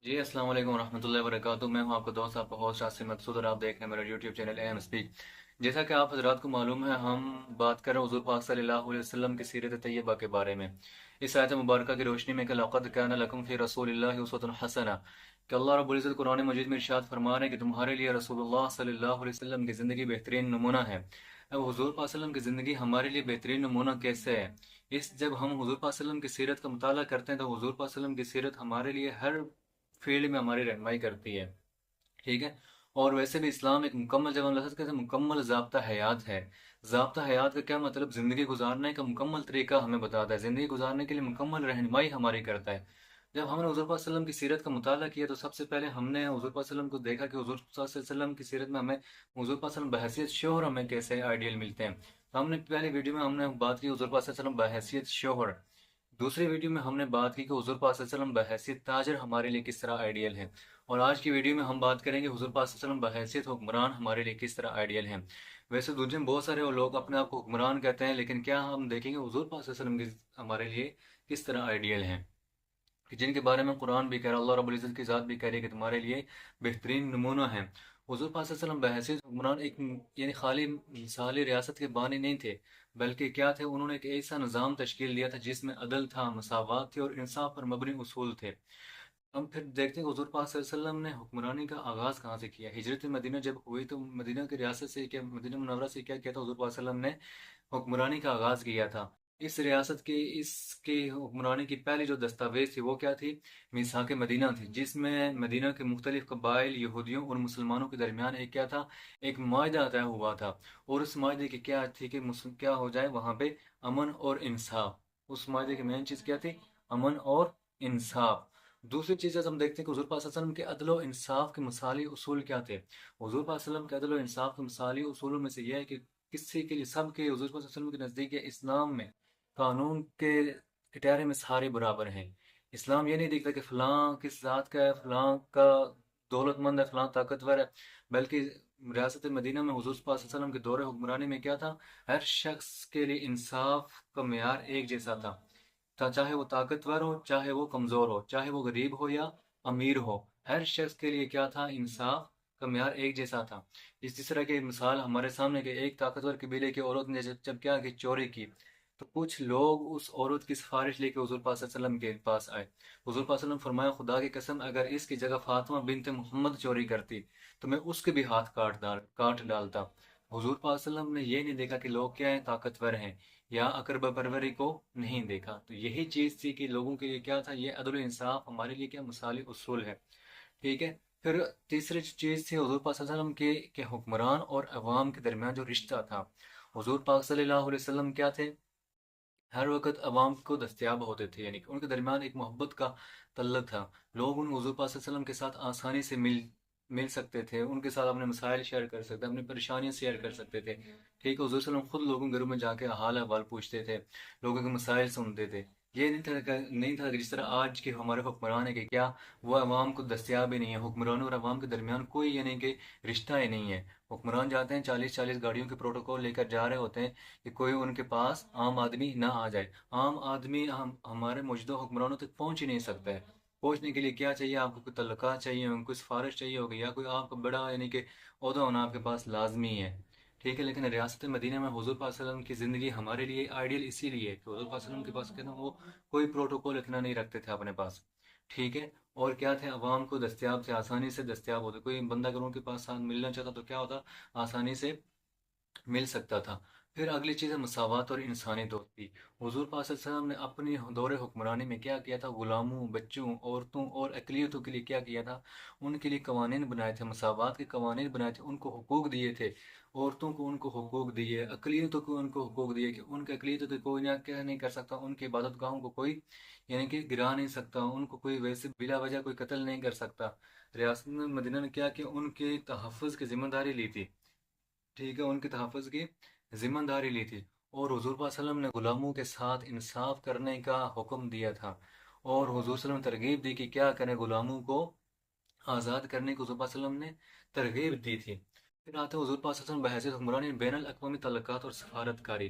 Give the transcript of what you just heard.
جی السلام علیکم ورحمۃ اللہ وبرکاتہ۔ میں ہوں آپ کا دوست، آپ کا ہوسٹ عاصم مقصود، اور آپ دیکھ رہے ہیں میرا یوٹیوب چینل ایم اسپیک۔ جیسا کہ آپ حضرات کو معلوم ہے، ہم بات کر رہے ہیں حضور پاک صلی اللہ علیہ وسلم کی سیرت طیبہ کے بارے میں۔ اس آیت مبارکہ کی روشنی میں کہ لقد کان لکم فی رسول اللہ اسوۃ حسنہ، کہ اللہ رب العزت قرآن مجید میں ارشاد فرما رہے ہیں کہ تمہارے لیے رسول اللہ صلی اللہ علیہ وسلم کی زندگی بہترین نمونہ ہے۔ اب حضور پاک صلی اللہ علیہ وسلم کی زندگی ہمارے لیے بہترین نمونہ کیسے ہے؟ جب ہم حضور پاک صلی اللہ علیہ وسلم کی سیرت کا مطالعہ کرتے ہیں تو حضور پاک صلی اللہ علیہ وسلم کی سیرت ہمارے لیے ہر فیلڈ میں ہماری رہنمائی کرتی ہے، ٹھیک ہے۔ اور ویسے بھی اسلام ایک مکمل، جب ہم لفظ کہتے ہیں مکمل ضابطہ حیات ہے۔ ضابطہ حیات کا کیا مطلب؟ زندگی گزارنے کا مکمل طریقہ ہمیں بتاتا ہے، زندگی گزارنے کے لیے مکمل رہنمائی ہماری کرتا ہے۔ جب ہم نے حضور پاک صلی اللہ علیہ وسلم کی سیرت کا مطالعہ کیا تو سب سے پہلے ہم نے حضور پاک صلی اللہ علیہ وسلم کو دیکھا کہ حضور صلی اللہ علیہ وسلم کی سیرت میں ہمیں حضور پاک صلی اللہ علیہ وسلم بحیثیت شوہر ہمیں کیسے آئیڈیل ملتے ہیں۔ تو ہم نے پہلی ویڈیو میں ہم نے بات کی حضور پاک صلی اللہ علیہ وسلم بحیثیت شوہر، دوسری ویڈیو میں ہم نے بات کی کہ حضور پاک صلی اللہ علیہ وسلم بحیثیت تاجر ہمارے لیے کس طرح آئیڈیل ہے، اور آج کی ویڈیو میں ہم بات کریں گے حضور پاک صلی اللہ علیہ وسلم بحیثیت حکمران ہمارے لیے کس طرح آئیڈیل ہیں۔ ویسے دنیا میں بہت سارے لوگ اپنے آپ کو حکمران کہتے ہیں، لیکن کیا ہم دیکھیں گے حضور پاک صلی اللہ علیہ وسلم ہمارے لیے کس طرح آئیڈیل ہیں، کہ جن کے بارے میں قرآن بھی کہہ رہا ہے، اللہ رب العزت کی ذات بھی کہہ رہی ہے کہ تمہارے لیے بہترین نمونہ ہیں۔ حضور پاک صلی اللہ علیہ وسلم بحیثیت حکمران ایک یعنی خالی مثالی ریاست کے بانی نہیں تھے، بلکہ کیا تھے؟ انہوں نے ایک ایسا نظام تشکیل دیا تھا جس میں عدل تھا، مساوات تھی، اور انصاف پر مبنی اصول تھے۔ ہم پھر دیکھتے ہیں کہ حضور پاک صلی اللہ علیہ وسلم نے حکمرانی کا آغاز کہاں سے کیا؟ ہجرت مدینہ جب ہوئی تو مدینہ کی ریاست سے کیا، مدینہ منورہ سے کیا کیا تھا؟ حضور پاک صلی اللہ علیہ وسلم نے حکمرانی کا آغاز کیا تھا۔ اس ریاست کی، اس کی حکمرانی کی پہلی جو دستاویز تھی وہ کیا تھی؟ میثاق مدینہ تھی، جس میں مدینہ کے مختلف قبائل، یہودیوں اور مسلمانوں کے درمیان ایک کیا تھا؟ ایک معاہدہ طے ہوا تھا، اور اس معاہدے کی کیا تھی کہ کیا ہو جائے وہاں پہ؟ امن اور انصاف۔ اس معاہدے کی مین چیز کیا تھی؟ امن اور انصاف۔ دوسری چیز ہم دیکھتے ہیں کہ حضور پاک صلی اللہ علیہ وسلم کے عدل و انصاف کے مثالی اصول کیا تھے؟ حضور پاک صلی اللہ علیہ وسلم کے عدل و انصاف کے مثالی اصولوں میں سے یہ ہے کہ کسی کے لیے، سب کے، حضور پاک صلی اللہ علیہ وسلم کے نزدیک ہے اسلام میں قانون کے کٹہرے میں سارے برابر ہیں۔ اسلام یہ نہیں دیکھتا کہ فلاں کس ذات کا ہے، فلاں کا دولت مند ہے، فلاں طاقتور ہے، بلکہ ریاست مدینہ میں حضور پاک صلی اللہ علیہ وسلم کے دور حکمرانی میں کیا تھا؟ ہر شخص کے لیے انصاف کا معیار ایک جیسا تھا، چاہے وہ طاقتور ہو، چاہے وہ کمزور ہو، چاہے وہ غریب ہو یا امیر ہو، ہر شخص کے لیے کیا تھا؟ انصاف کا معیار ایک جیسا تھا۔ اس طرح کی مثال ہمارے سامنے کہ ایک طاقتور قبیلے کی عورت نے جب کیا کہ چوری کی، تو کچھ لوگ اس عورت کی سفارش لے کے حضور پاک صلی اللہ علیہ وسلم کے پاس آئے۔ حضور پاک صلی اللہ علیہ وسلم فرمایا، خدا کی قسم اگر اس کی جگہ فاطمہ بنت محمد چوری کرتی تو میں اس کے بھی ہاتھ کاٹ ڈالتا۔ حضور پاک صلی اللہ علیہ وسلم نے یہ نہیں دیکھا کہ لوگ کیا ہیں؟ طاقتور ہیں، یا اقرب پروری کو نہیں دیکھا۔ تو یہی چیز تھی کہ لوگوں کے لیے کیا تھا؟ یہ عدل و انصاف ہمارے لیے کیا مثالی اصول ہے، ٹھیک ہے۔ پھر تیسری چیز تھی حضور پاک صلی اللہ علیہ وسلم کے کہ حکمران اور عوام کے درمیان جو رشتہ تھا، حضور پاک صلی اللہ علیہ وسلم کیا تھے؟ ہر وقت عوام کو دستیاب ہوتے تھے، یعنی کہ ان کے درمیان ایک محبت کا تعلق تھا۔ لوگ ان حضور پاک صلی اللہ علیہ وسلم کے ساتھ آسانی سے مل سکتے تھے، ان کے ساتھ اپنے مسائل شیئر کر سکتے، اپنی پریشانیاں شیئر کر سکتے تھے، ٹھیک ہے۔ حضور صلی اللہ علیہ وسلم خود لوگوں کے گھروں میں جا کے حال احوال پوچھتے تھے، لوگوں کے مسائل سنتے تھے۔ یہ نہیں تھا کہ جس طرح آج کے ہمارے حکمران ہیں کہ کیا وہ عوام کو دستیاب ہی نہیں ہے، حکمرانوں اور عوام کے درمیان کوئی یعنی کہ رشتہ ہی نہیں ہے۔ حکمران جاتے ہیں 40 گاڑیوں کے پروٹوکول لے کر جا رہے ہوتے ہیں کہ کوئی ان کے پاس عام آدمی نہ آ جائے۔ عام آدمی ہمارے موجودہ حکمرانوں تک پہنچ ہی نہیں سکتا ہے۔ پہنچنے کے لیے کیا چاہیے؟ آپ کو کوئی تعلقات چاہیے ہوں، کوئی سفارش چاہیے ہوگی، یا کوئی آپ کا بڑا یعنی کہ عہدہ ہونا آپ کے پاس لازمی ہے، ٹھیک ہے۔ لیکن ریاست مدینہ میں حضور پاک صلی اللہ علیہ وسلم کی زندگی ہمارے لیے آئیڈیل اسی لیے ہے کہ حضور پاک صلی اللہ علیہ وسلم کے پاس کہنا وہ کوئی پروٹوکول اتنا نہیں رکھتے تھے اپنے پاس، ٹھیک ہے۔ اور کیا تھے؟ عوام کو دستیاب تھے، آسانی سے دستیاب ہوتے، کوئی بندہ اگر ان کے پاس ساتھ ملنا چاہتا تو کیا ہوتا؟ آسانی سے مل سکتا تھا۔ پھر اگلی چیز ہے مساوات اور انسانی دوستی۔ حضور پاک صلی اللہ علیہ وسلم نے اپنی دور حکمرانی میں کیا کیا تھا؟ غلاموں، بچوں، عورتوں اور اقلیتوں کے لیے کیا کیا تھا؟ ان کے لیے قوانین بنائے تھے، مساوات کے قوانین بنائے تھے، ان کو حقوق دیے تھے۔ عورتوں کو ان کو حقوق دیے، اقلیتوں کو ان کو حقوق دیے کہ ان کے اقلیتوں کو کوئی نہ کیا نہیں کر سکتا، ان کی عبادت گاہوں کو کوئی یعنی کہ گرا نہیں سکتا، ان کو کوئی ویسے بلا وجہ کوئی قتل نہیں کر سکتا۔ ریاست مدینہ نے کیا کہ ان کے تحفظ کی ذمہ داری لی تھی، ٹھیک ہے، ان کے تحفظ کی ذمہ داری لی تھی۔ اور حضور صلی اللہ علیہ وسلم نے غلاموں کے ساتھ انصاف کرنے کا حکم دیا تھا، اور حضور صلی اللہ علیہ وسلم نے ترغیب دی کہ کیا کریں؟ غلاموں کو آزاد کرنے کو حضور صلی اللہ علیہ وسلم نے ترغیب دی تھی۔ پھر آتے ہیں حضور صلی اللہ علیہ وسلم بحیثیت حکمرانی بین الاقوامی تعلقات اور سفارت کاری۔